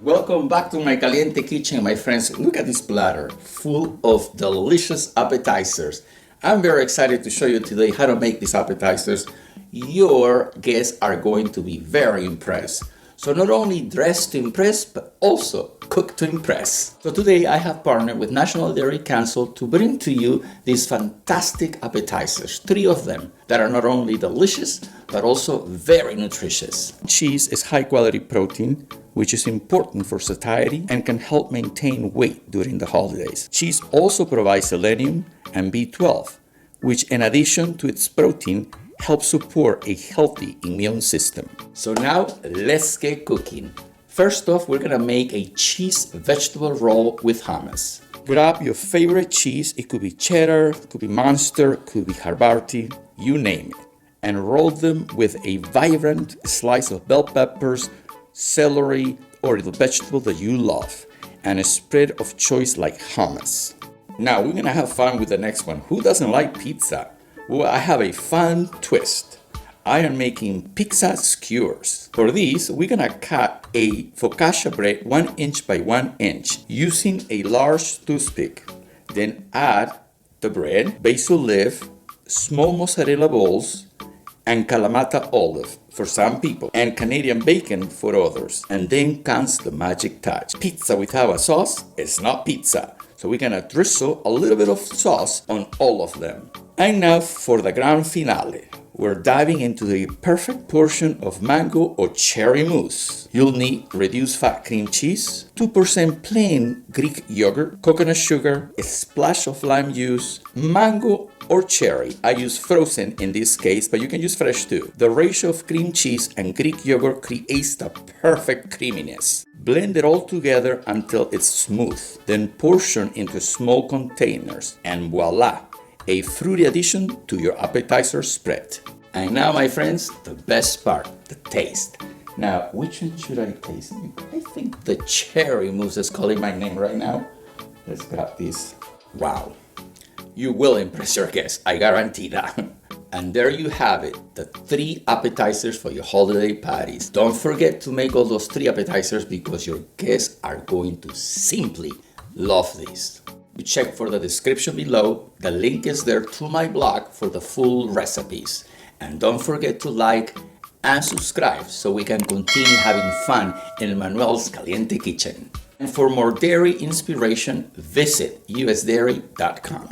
Welcome back to my Caliente Kitchen, my friends. Look at this platter full of delicious appetizers. I'm very excited to show you today how to make these appetizers. Your guests are going to be very impressed. So not only dress to impress, but also cook to impress. So today I have partnered with National Dairy Council to bring to you these fantastic appetizers, 3 of them that are not only delicious, but also very nutritious. Cheese is high quality protein, which is important for satiety and can help maintain weight during the holidays. Cheese also provides selenium and B12, which in addition to its protein, helps support a healthy immune system. So now let's get cooking. First off, we're gonna make a cheese vegetable roll with hummus. Grab your favorite cheese. It could be cheddar, it could be Monster, it could be Havarti, you name it. And roll them with a vibrant slice of bell peppers, celery, or the vegetable that you love, and a spread of choice like hummus. Now we're gonna have fun with the next one. Who doesn't like pizza? Well, I have a fun twist. I am making pizza skewers. For these, we're gonna cut a focaccia bread 1 inch by 1 inch using a large toothpick. Then add the bread, basil leaf, small mozzarella balls, and Kalamata olive for some people, and Canadian bacon for others. And then comes the magic touch. Pizza without a sauce is not pizza. So we're gonna drizzle a little bit of sauce on all of them. And now for the grand finale. We're diving into the perfect portion of mango or cherry mousse. You'll need reduced fat cream cheese, 2% plain Greek yogurt, coconut sugar, a splash of lime juice, mango or cherry. I use frozen in this case, but you can use fresh too. The ratio of cream cheese and Greek yogurt creates the perfect creaminess. Blend it all together until it's smooth. Then portion into small containers and voila! A fruity addition to your appetizer spread. And now, my friends, the best part, the taste. Now, which one should I taste? I think the cherry mousse is calling my name right now. Let's grab this. Wow. You will impress your guests, I guarantee that. And there you have it, the 3 appetizers for your holiday parties. Don't forget to make all those 3 appetizers because your guests are going to simply love this. You check for the description below. The link is there to my blog for the full recipes. And don't forget to like and subscribe so we can continue having fun in Manuel's Caliente Kitchen. And for more dairy inspiration, visit usdairy.com.